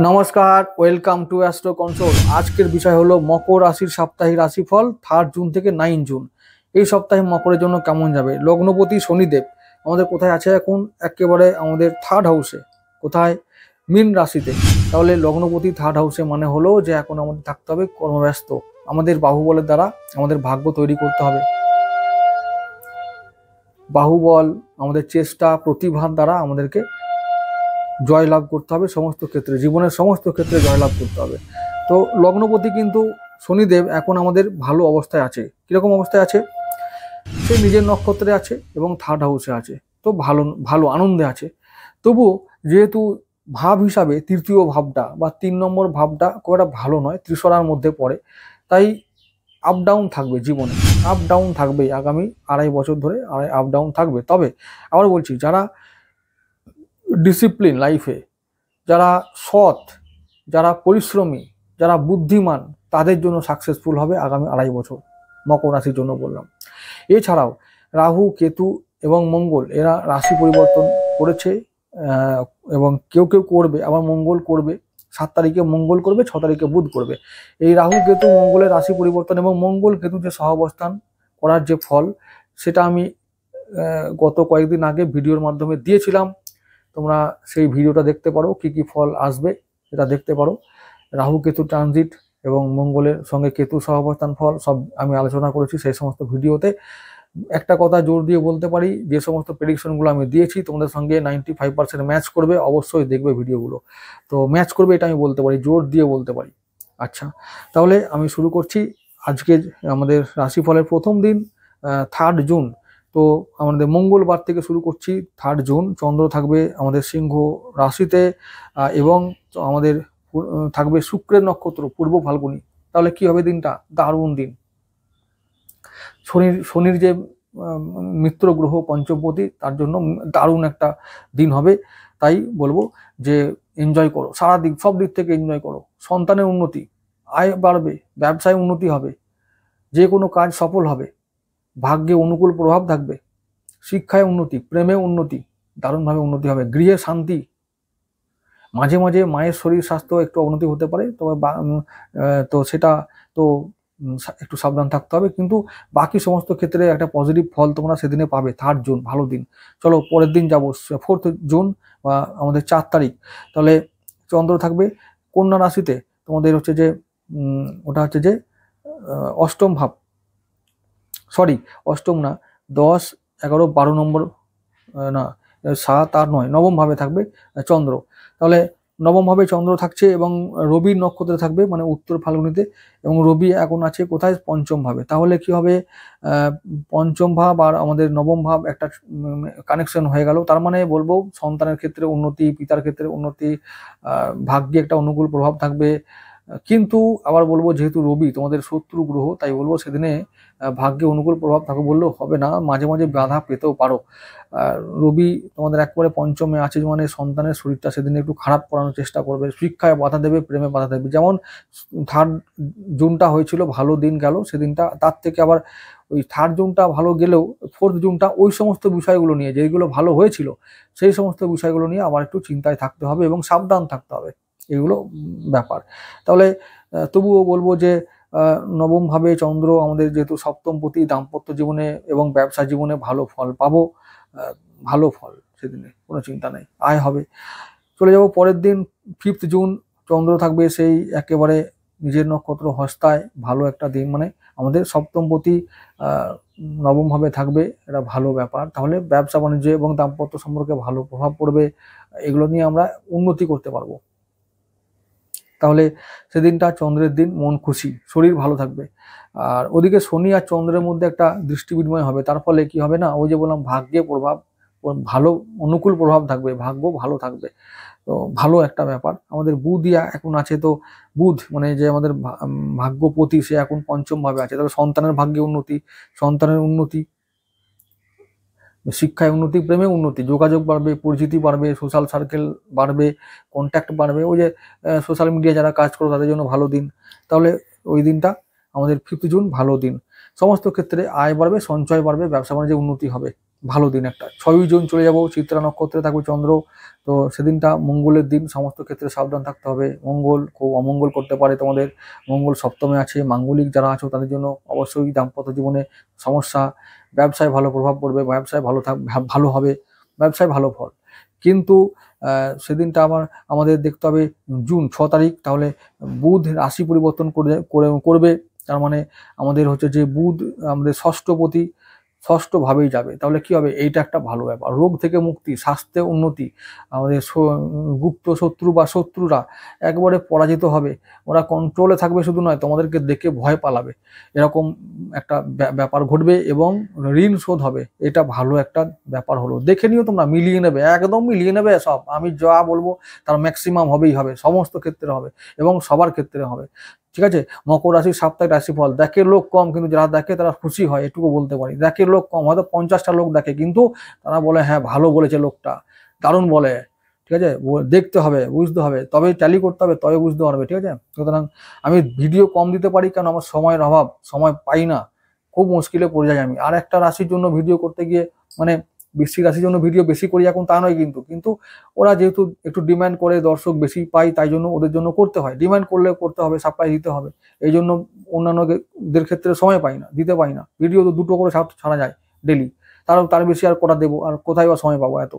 নমস্কার, welcome to astro console. আজকের বিষয় হলো মকর রাশির সাপ্তাহিক রাশিফল 3 জুন থেকে 9 জুন। এই সপ্তাহে মকরের জন্য কেমন যাবে। লগ্নপতি শনিদেব আমাদের কোথায় আছে এখন? একেবারে আমাদের থার্ড হাউসে। কোথায়? মীন রাশিতে। তাহলে লগ্নপতি থার্ড হাউসে মানে হলো যে এখন আমাদের থাকতে হবে কর্মব্যস্ত। আমাদের বাহুবলের দ্বারা আমাদের ভাগ্য তৈরি করতে হবে। বাহুবল, আমাদের চেষ্টা, প্রতিভার দ্বারা আমাদেরকে জয়লাভ করতে হবে সমস্ত ক্ষেত্রে, জীবনের সমস্ত ক্ষেত্রে জয়লাভ করতে হবে। তো লগ্নপতি কিন্তু শনিদেব এখন আমাদের ভালো অবস্থায় আছে। কিরকম অবস্থায় আছে? সে নিজের নক্ষত্রে আছে এবং থার্ড হাউসে আছে, তো ভালো ভালো আনন্দে আছে। তবু যেহেতু ভাব হিসাবে তৃতীয় ভাবটা বা 3 নম্বর ভাবটা খুব একটা ভালো নয়, ত্রিশরার মধ্যে পড়ে, তাই আপ ডাউন থাকবে জীবনে, আপ ডাউন থাকবে আগামী 2.5 বছর ধরে আপ ডাউন থাকবে। তবে আবার বলছি, যারা ডিসিপ্লিন লাইফে, যারা সৎ, যারা পরিশ্রমী, যারা বুদ্ধিমান, তাদের জন্য সাকসেসফুল হবে আগামী 2.5 বছর, মকর রাশির জন্য বললাম। এছাড়াও রাহু, কেতু এবং মঙ্গল এরা রাশি পরিবর্তন করেছে, এবং কেউ কেউ করবে, আবার মঙ্গল করবে। 7 তারিখে মঙ্গল করবে, 6 তারিখে বুধ করবে। এই রাহু কেতু মঙ্গলের রাশি পরিবর্তন এবং মঙ্গল কেতু যে সহাবস্থান করার যে ফল, সেটা আমি গত কয়েকদিন আগে ভিডিওর মাধ্যমে দিয়েছিলাম। তোমরা সেই ভিডিওটা দেখতে পারো, কি কি ফল আসবে সেটা দেখতে পারো। রাহু কেতু ট্রানজিট এবং মঙ্গলের সঙ্গে কেতু সহাবস্থান ফল সব আমি আলোচনা করেছি সেই সমস্ত ভিডিওতে। একটা কথা জোর দিয়ে বলতে পারি, যে সমস্ত প্রেডিকশনগুলো আমি দিয়েছি তোমাদের সঙ্গে 95% ম্যাচ করবে। অবশ্যই দেখবে ভিডিওগুলো, তো ম্যাচ করবে এটা আমি বলতে পারি, জোর দিয়ে বলতে পারি। আচ্ছা, তাহলে আমি শুরু করছি আজকে আমাদের রাশিফলের প্রথম দিন 3 জুন। তো আমাদের মঙ্গলবার থেকে শুরু করছি। 3 জুন চন্দ্র থাকবে আমাদের সিংহ রাশিতে, এবং আমাদের থাকবে শুক্রের নক্ষত্র পূর্ব ফাল্গুনী। তাহলে কি হবে দিনটা? দারুণ দিন। শনির যে মিত্র গ্রহ পঞ্চমপতি, তার জন্য দারুণ একটা দিন হবে। তাই বলবো যে এনজয় করো, সারা দিক সব দিক থেকে এনজয় করো। সন্তানের উন্নতি, আয় বাড়বে, ব্যবসায় উন্নতি হবে, যে কোনো কাজ সফল হবে, ভাগ্যে অনুকূল প্রভাব থাকবে, শিক্ষায় উন্নতি, প্রেমে উন্নতি, দারুণভাবে উন্নতি হবে, গৃহে শান্তি। মাঝে মাঝে মায়ের শরীর স্বাস্থ্য একটু অবনতি হতে পারে, তবে তো সেটা তো একটু সাবধান থাকতে হবে, কিন্তু বাকি সমস্ত ক্ষেত্রে একটা পজিটিভ ফল তোমরা সেদিনে পাবে। 3 জুন ভালো দিন। চলো পরের দিন যাবো 4 জুন বা আমাদের 4 তারিখ। তাহলে চন্দ্র থাকবে কন্যা রাশিতে। তোমাদের হচ্ছে যে ওটা হচ্ছে যে অষ্টম ভাব, সরি অষ্টম না, 10, 11, 12 নম্বর, না 7 আর 9, নবম ভাবে থাকবে চন্দ্র। তাহলে নবম ভাবে চন্দ্র থাকছে এবং রবির নক্ষত্রে থাকবে, মানে উত্তর ফাল্গুনিতে। এবং রবি এখন আছে কোথায়? পঞ্চম ভাবে। তাহলে কি হবে? পঞ্চম ভাব আর আমাদের নবম ভাব একটা কানেকশন হয়ে গেল। তার মানে বলবো সন্তানের ক্ষেত্রে উন্নতি, পিতার ক্ষেত্রে উন্নতি, ভাগ্যে একটা অনুকূল প্রভাব থাকবে। কিন্তু আবার বলবো, যেহেতু রবি তোমাদের শত্রু গ্রহ, তাই বলবো সেদিনে ভাগ্যে অনুকূল প্রভাব থাকবে বললেও হবে না, মাঝে মাঝে বাধা পেতেও পারো। রবি তোমাদের একবারে পঞ্চমে আছে, মানে সন্তানের শরীরটা সেদিনে একটু খারাপ করানোর চেষ্টা করবে, শিক্ষায় বাধা দেবে, প্রেমে বাধা দেবে। যেমন 3 জুনটা হয়েছিল ভালো দিন গেল সেদিনটা, তার থেকে আবার ওই 3 জুনটা ভালো গেলেও 4 জুনটা ওই সমস্ত বিষয়গুলো নিয়ে, যেগুলো ভালো হয়েছিল সেই সমস্ত বিষয়গুলো নিয়ে আবার একটু চিন্তায় থাকতে হবে এবং সাবধান থাকতে হবে, এগুলো ব্যাপার। তাহলে তবুও বলবো যে নবম ভাবে চন্দ্র আমাদের যেহেতু সপ্তমপতি, দাম্পত্য জীবনে এবং ব্যবসা জীবনে ভালো ফল পাবো, ভালো ফল সেদিনে, কোনো চিন্তা নেই, আয় হবে। চলে যাব পরের দিন 5 জুন। চন্দ্র থাকবে সেই একেবারে নিজের নক্ষত্র হস্তায়, ভালো একটা দিন, মানে আমাদের সপ্তমপতি নবম ভাবে থাকবে, এটা ভালো ব্যাপার। তাহলে ব্যবসা বাণিজ্য এবং দাম্পত্য সম্পর্কে ভালো প্রভাব পড়বে, এগুলো নিয়ে আমরা উন্নতি করতে পারবো। তাহলে সেদিনটা চন্দ্রের দিন, মন খুশি, শরীর ভালো থাকবে। আর ওদিকে শনি আর চন্দ্রের মধ্যে একটা দৃষ্টি বিনিময় হবে, তার ফলে কি হবে না, ওই যে বললাম ভাগ্যে প্রভাব, ভালো অনুকূল প্রভাব থাকবে, ভাগ্য ভালো থাকবে। তো ভালো একটা ব্যাপার। আমাদের বুধই এখন আছে, তো বুধ মানে যে আমাদের ভাগ্যপতি, সে এখন পঞ্চম ভাবে আছে। তাহলে সন্তানের ভাগ্যে উন্নতি, সন্তানের উন্নতি, শিক্ষায় উন্নতি, প্রেমে উন্নতি, যোগাযোগ বাড়বে, পরিচিতি বাড়বে, সোশ্যাল সার্কেল বাড়বে, কন্ট্যাক্ট বাড়বে। ওই যে সোশ্যাল মিডিয়া যারা কাজ করো তাদের জন্য ভালো দিন। তাহলে ওই দিনটা আমাদের 5 জুন ভালো দিন। সমস্ত ক্ষেত্রে আয় বাড়বে, সঞ্চয় বাড়বে, ব্যবসা বাণিজ্যে উন্নতি হবে, ভালো দিন একটা। 6ই জুন চলে যাব, চিত্রা নক্ষত্রে থাকবে চন্দ্র। তো সেদিনটা মঙ্গলের দিন, সমস্ত ক্ষেত্রে সাবধান থাকতে হবে। মঙ্গল খুব অমঙ্গল করতে পারে তোমাদের। মঙ্গল সপ্তমে আছে, মাঙ্গলিক যারা আছো তাদের জন্য অবশ্যই দাম্পত্য জীবনে সমস্যা, ব্যবসায় ভালো প্রভাব পড়বে, ব্যবসায় ভালো হবে, ব্যবসায় ভালো ফল। কিন্তু সেদিনটা আমাদের দেখতে হবে জুন 6 তারিখ, তাহলে বুধ রাশি পরিবর্তন করবে। তার মানে আমাদের হচ্ছে যে বুধ আমাদের ষষ্ঠ ভাবেই যাবে, তাহলে কি হবে, এইটা একটা ভালো ব্যাপার। রোগ থেকে মুক্তি, স্বাস্থ্যে উন্নতি, আমাদের গুপ্ত শত্রু বা শত্রুরা একবারে পরাজিত হবে, ওরা কন্ট্রোলে থাকবে, শুধু নয় তোমাদেরকে দেখে ভয় পালাবে, এরকম একটা ব্যাপার ঘটবে। এবং ঋণ শোধ হবে, এটা ভালো একটা ব্যাপার হলো। দেখে নিও তোমরা, মিলিয়ে নেবে, একদম মিলিয়ে নেবে সব। আমি যা বলবো তার ম্যাক্সিমাম হবেই হবে, সমস্ত ক্ষেত্রে হবে এবং সবার ক্ষেত্রে হবে। ঠিক আছে, মকর রাশির সাপ্তাহিক রাশিফল দেখে লোক কম, কিন্তু যারা দেখে তারা খুশি হয়, এটুকু বলতে পারি। দেখে লোক কম, হয়তো 50টা লোক দেখে, কিন্তু তারা বলে হ্যাঁ ভালো বলেছে লোকটা, দারুণ বলে। ঠিক আছে, দেখতে হবে, বুঝতে হবে, তবে ট্যালি করতে হবে, তবে বুঝতে পারবে। ঠিক আছে, সুতরাং আমি ভিডিও কম দিতে পারি, কারণ আমার সময়ের অভাব, সময় পাই না, খুব মুশকিলে পড়ে যাই আমি। আর একটা রাশির জন্য ভিডিও করতে গিয়ে, মানে বৃশ্চিক রাশির জন্য ভিডিও বেশি করি এখন তা নয়, কিন্তু ওরা যেহেতু একটু ডিমান্ড করে, দর্শক বেশি পাই, তাই জন্য ওদের জন্য করতে হয়। ডিমান্ড করলে করতে হবে, সাপ্লাই দিতে হবে। এই জন্য অন্যান্যদের ক্ষেত্রে সময় পাই না, দিতে পারি না। ভিডিও তো 2টো করে ছাড়া যায় ডেলি, তার বেশি আর কটা দেবো, আর কোথায় বা সময় পাবো এত,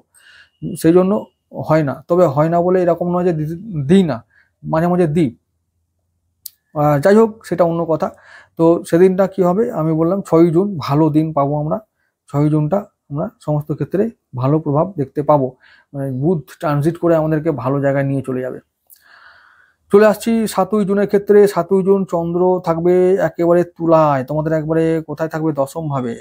সেই জন্য হয় না। তবে হয় না বলে এরকম নয় যে দিই না, মাঝে মাঝে দিই। যাই হোক, সেটা অন্য কথা। তো সেদিনটা কি হবে, আমি বললাম 6ই জুন ভালো দিন পাবো আমরা। 6ই জুনটা আমরা সমস্ত ক্ষেত্রে ভালো প্রভাব দেখতে পাবো, মানে বুধ ট্রানজিট করে আমাদেরকে ভালো জায়গায় নিয়ে চলে যাবে। চলে আসছি 7ই জুনের ক্ষেত্রে। 7ই জুন চন্দ্র থাকবে একেবারে তুলায়, তোমাদের একবারে কোথায় থাকবে, 10ম ভাবে।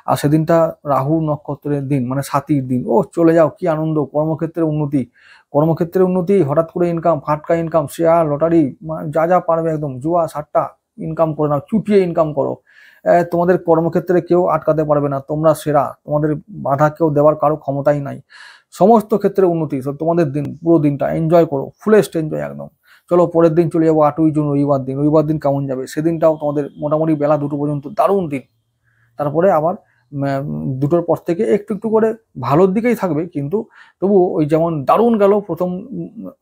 আর সেদিনটা রাহু নক্ষত্রের দিন, মানে 7ই দিন। ও চলে যাও, কি আনন্দ, কর্মক্ষেত্রে উন্নতি, হঠাৎ করে ইনকাম, ফাটকা ইনকাম, শেয়ার, লটারি, যা যা পারবে একদম জুয়া সাট্টা ইনকাম করে নাও, চুটিয়ে ইনকাম করো। তোমাদের কর্মক্ষেত্রে কেউ আটকাতে পারবে না, তোমরা সেরা, তোমাদের বাধা কেউ দেওয়ার কারো ক্ষমতাই নাই। সমস্ত ক্ষেত্রে উন্নতি, তোমাদের দিন, পুরো দিনটা এনজয় করো, ফুলেস্ট এনজয় একদম। চলো পরের দিন চলে যাবো 8ই জুন, রবিবার দিন কেমন যাবে। সেদিনটাও তোমাদের মোটামুটি বেলা 2টো পর্যন্ত দারুণ দিন। তারপরে আবার 2টোর পর থেকে একটু একটু করে ভালোর দিকেই থাকবে, কিন্তু তবু ওই যেমন দারুণ গেল প্রথম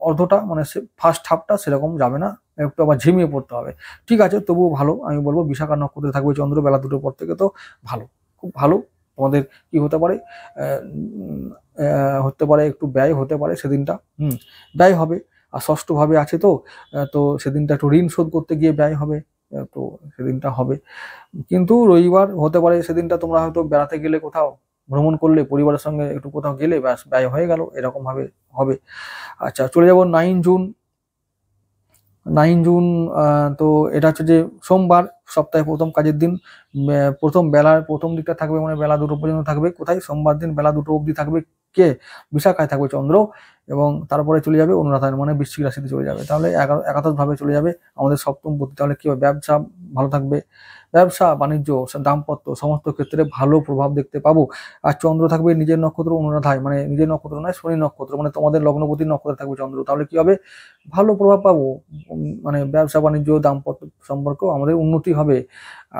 অর্ধটা, মানে ফার্স্ট হাফটা সেরকম যাবে না, একটু আবার ঝিমিয়ে পড়তে হবে। ঠিক আছে, তবুও ভালো। আমি বলবো বিশাখা নক্ষত্রে থাকবে চন্দ্র বেলা 2টোর পর থেকে, তো ভালো, খুব ভালো। তোমাদের কি হতে পারে, একটু ব্যয় হতে পারে সেদিনটা, ব্যয় হবে। আর ষষ্ঠ ভাবে আছে, তো সেদিনটা একটু ঋণ শোধ করতে গিয়ে ব্যয় হবে, তো সেদিনটা হবে। কিন্তু রবিবার হতে পারে, সেদিনটা তোমরা হয়তো বেড়াতে গেলে, কোথাও ভ্রমণ করলে, পরিবারের সঙ্গে একটু কোথাও গেলে, ব্যাস ব্যয় হয়ে গেল, এরকম ভাবে হবে। আচ্ছা, চলে যাব 9 জুন। তো এটা হচ্ছে যে সোমবার, সপ্তাহে প্রথম কাজের দিন। প্রথম দিকটা থাকবে, মানে বেলা 2টো পর্যন্ত থাকবে। কোথায়, সোমবার দিন বেলা 2টো অবধি থাকবে কে, বিশাখায় থাকবে চন্দ্র। এবং তারপরে চলে যাবে অনুরাধায়, মানে বৃশ্চিক রাশিতে চলে যাবে। তাহলে একাদশ ভাবে চলে যাবে আমাদের সপ্তম পতি। তাহলে কি হবে, ব্যবসা ভালো থাকবে, ব্যবসা বাণিজ্য দাম্পত্য সমস্ত ক্ষেত্রে ভালো প্রভাব দেখতে পাবো। আর চন্দ্র থাকবে নিজের নক্ষত্র অনুরাধায়, মানে নিজের নক্ষত্র নয়, শনি নক্ষত্র, মানে তোমাদের লগ্নপতির নক্ষত্রে থাকবে চন্দ্র। তাহলে কি হবে, ভালো প্রভাব পাবো, মানে ব্যবসা বাণিজ্য দাম্পত্য সম্পর্ক আমাদের উন্নতি হবে,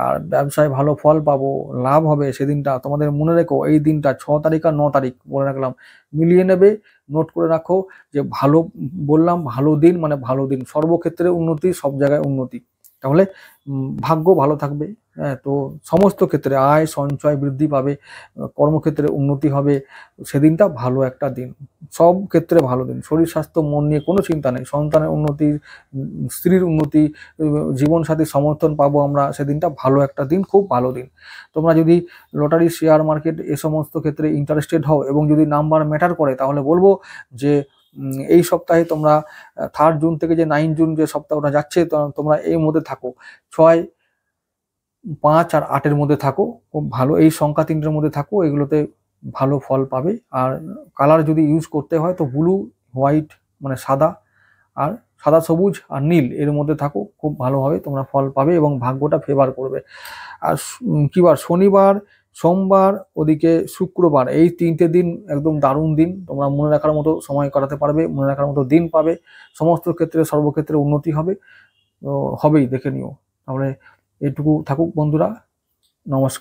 আর ব্যবসায় ভালো ফল পাবো, লাভ হবে। সেদিনটা তোমাদের মনে রেখো, এই দিনটা 6 তারিখ আর 9 তারিখ বলে রাখলাম, মিলিয়ে নেবে, নোট করে রাখো যে ভালো বললাম, ভালো দিন মানে ভালো দিন, সর্বক্ষেত্রে উন্নতি, সব জায়গায় উন্নতি। তাহলে ভাগ্য ভালো থাকবে। হ্যাঁ, তো সমস্ত ক্ষেত্রে আয় সঞ্চয় বৃদ্ধি পাবে, কর্মক্ষেত্রে উন্নতি হবে। সেদিনটা ভালো একটা দিন, সব ক্ষেত্রে ভালো দিন। শরীর স্বাস্থ্য মন নিয়ে কোনো চিন্তা নেই, সন্তানের উন্নতি, স্ত্রীর উন্নতি, জীবনসাথীর সমর্থন পাবো আমরা। সেদিনটা ভালো একটা দিন, খুব ভালো দিন। তোমরা যদি লটারি, শেয়ার মার্কেট এ সমস্ত ক্ষেত্রে ইন্টারেস্টেড হও, এবং যদি নাম্বার ম্যাটার করে, তাহলে বলবো যে এই সপ্তাহে তোমরা 3 জুন থেকে যে 9 জুন যে সপ্তাহটা যাচ্ছে, তোমরা এই মধ্যে থাকো, 6, 5 আর 8-এর মধ্যে থাকো, খুব ভালো। এই সংখ্যা 3টের মধ্যে থাকো, এগুলোতে ভালো ফল পাবে। আর কালার যদি ইউজ করতে হয়, তো ব্লু, হোয়াইট, মানে সাদা, আর সাদা, সবুজ আর নীল, এর মধ্যে থাকো, খুব ভালোভাবে তোমরা ফল পাবে এবং ভাগ্যটা ফেভার করবে। আর কি বার, শনিবার, সোমবার, ওদিকে শুক্রবার, এই 3টে দিন একদম দারুণ দিন। তোমরা মনে রাখার মতো সময় কাটাতে পারবে, মনে রাখার মতো দিন পাবে, সমস্ত ক্ষেত্রে সর্বক্ষেত্রে উন্নতি হবে, তো হবেই, দেখে নিও। তাহলে এটুকু থাকুক বন্ধুরা, নমস্কার।